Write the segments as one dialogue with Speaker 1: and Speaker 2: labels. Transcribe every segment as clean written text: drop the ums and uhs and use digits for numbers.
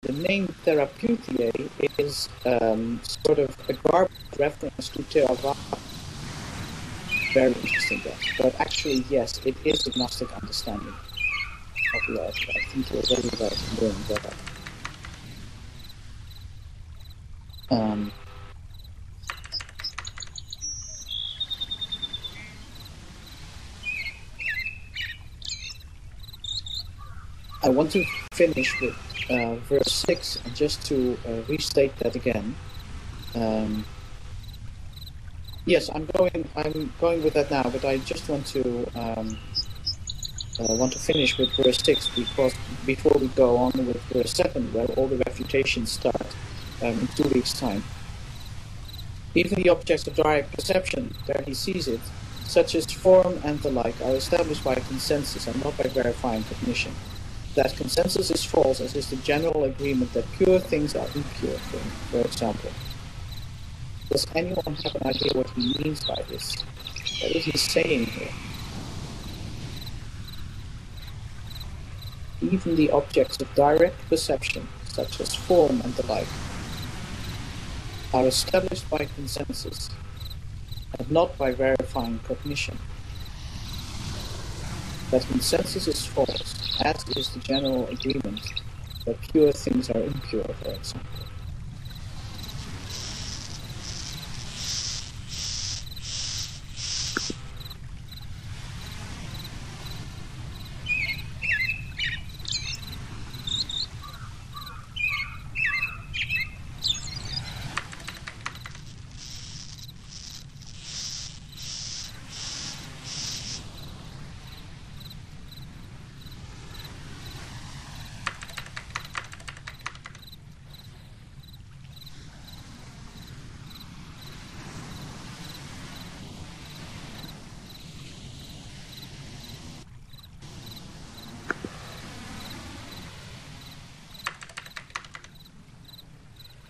Speaker 1: the name Therapeutiae is sort of a garbage reference to Theravada. Very interesting that. But actually, yes, it is a Gnostic understanding of love. I think you're very right in bringing that up. I want to finish with verse 6, and just to restate that again. Yes, I'm going with that now, but I just want to finish with verse 6, because before we go on with verse 7, where all the refutations start in 2 weeks' time. Even the objects of direct perception, where he sees it, such as form and the like, are established by consensus and not by verifying cognition. That consensus is false, as is the general agreement that pure things are impure, for example. Does anyone have an idea what he means by this? What is he saying here? Even the objects of direct perception, such as form and the like, are established by consensus and not by verifying cognition. That consensus is false, as is the general agreement that pure things are impure, for example.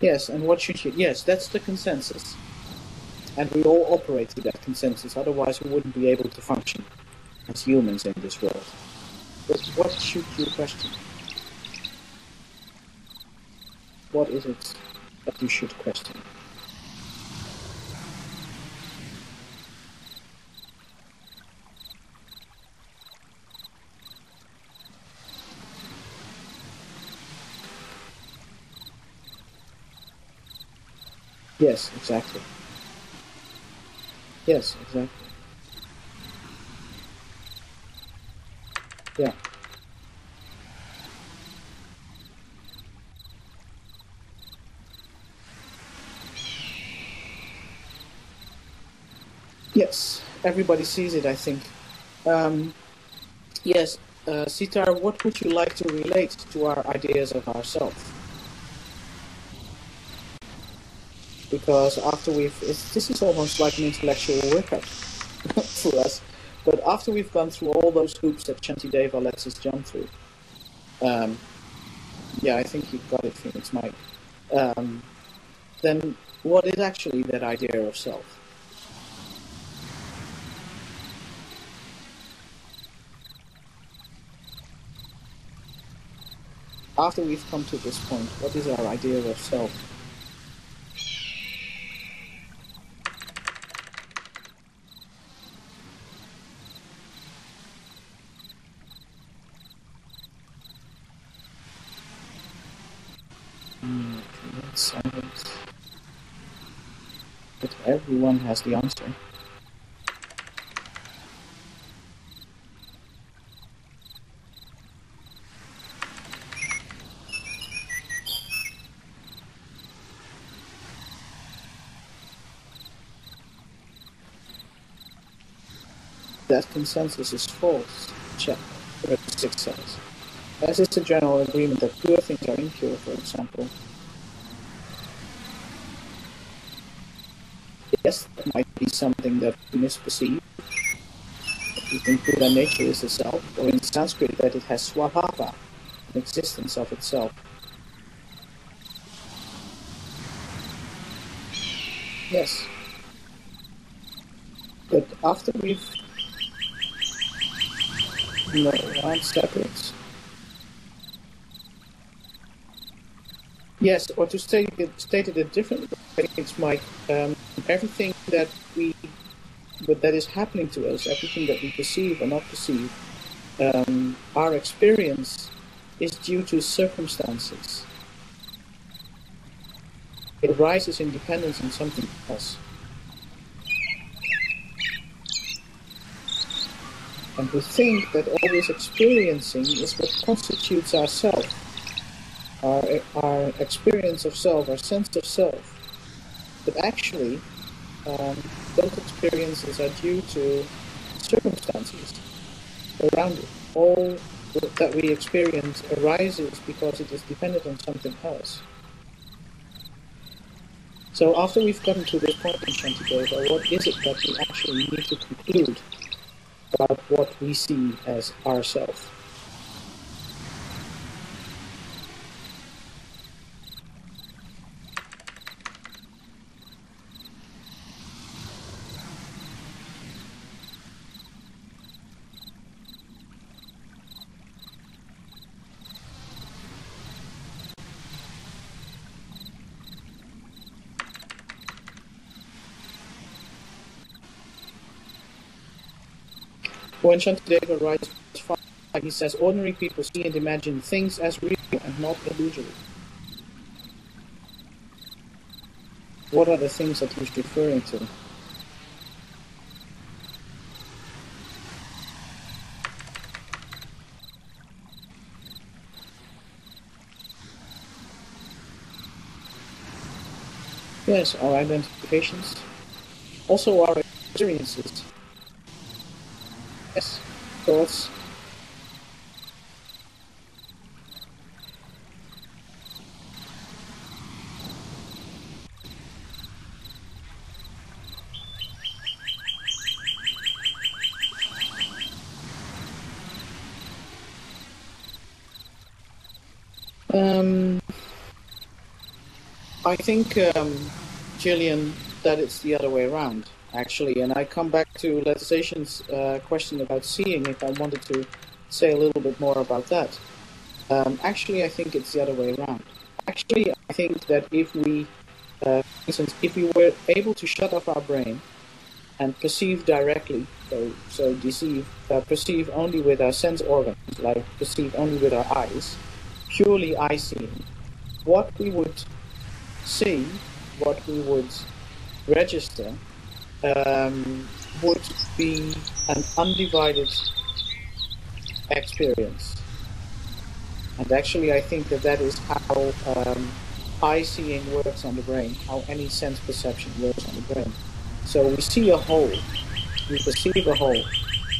Speaker 1: Yes, and what should you... Yes, that's the consensus. And we all operate to that consensus, otherwise we wouldn't be able to function as humans in this world. But what should you question? What is it that you should question? Yes, exactly. Yes, exactly. Yeah. Yes, everybody sees it, I think. Yes, Sitar, what would you like to relate to our ideas of ourselves? Because after this is almost like an intellectual workout for us. But after we've gone through all those hoops that Shantideva lets us jump through, yeah, I think you've got it, Phoenix Mike. Then what is actually that idea of self? After we've come to this point, what is our idea of self? Silence. But everyone has the answer. That consensus is false. Check. Verse 6 says, as is the general agreement that pure things are impure, for example. Yes, that might be something that we misperceive. We think Buddha nature is the self, or in Sanskrit that it has swabhava, an existence of itself. Yes. But after we've around separates. Yes, or to state it a different way, I think it's Mike. Everything that is happening to us, everything that we perceive or not perceive, our experience is due to circumstances. It arises in dependence on something else. And we think that all this experiencing is what constitutes our self, our experience of self, our sense of self. But actually, those experiences are due to circumstances around it. All that we experience arises because it is dependent on something else. So after we've gotten to this point in Shantideva, what is it that we actually need to conclude about what we see as ourself? When Shantideva writes 5, he says, ordinary people see and imagine things as real and not illusory. What are the things that he's referring to? Yes, our identifications, also our experiences. Yes, thoughts. I think, Gillian, that it's the other way around, actually. And I come back to Letization's question about seeing, if I wanted to say a little bit more about that. Actually, I think it's the other way around. Actually, I think that if we, for instance, if we were able to shut off our brain and perceive directly, perceive only with our sense organs, like perceive only with our eyes, purely eye-seeing, what we would see, what we would register, would be an undivided experience. And actually, I think that is how eye-seeing works on the brain, how any sense perception works on the brain. So we see a whole, we perceive a whole,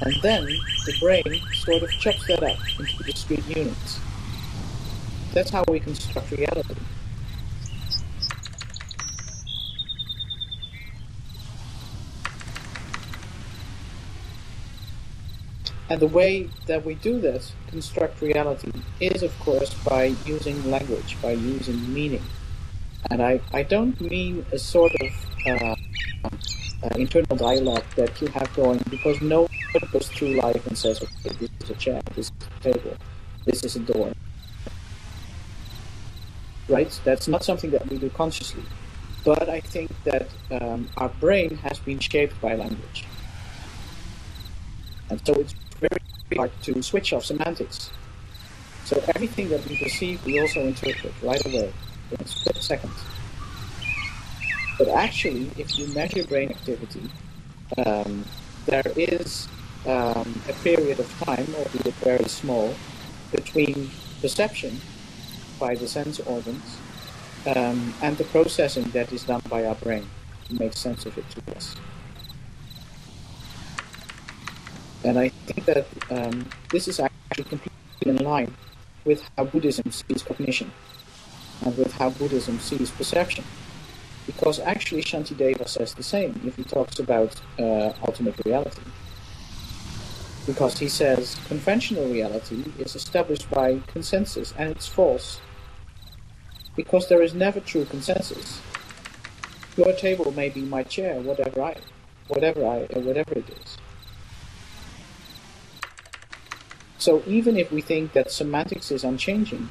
Speaker 1: and then the brain sort of chops that up into discrete units. That's how we construct reality. And the way that we do this, construct reality, is of course by using language, by using meaning. And I don't mean a sort of internal dialogue that you have going, because no one goes through life and says, okay, this is a chair, this is a table, this is a door. Right? That's not something that we do consciously. But I think that our brain has been shaped by language. And so it's very hard to switch off semantics. So everything that we perceive, we also interpret right away, in a split second. But actually, if you measure brain activity, there is a period of time, albeit very small, between perception by the sense organs and the processing that is done by our brain to make sense of it to us. And I think that this is actually completely in line with how Buddhism sees cognition and with how Buddhism sees perception. Because actually Shantideva says the same if he talks about ultimate reality. Because he says conventional reality is established by consensus, and it's false. Because there is never true consensus. Your table may be my chair, whatever it is. So even if we think that semantics is unchanging,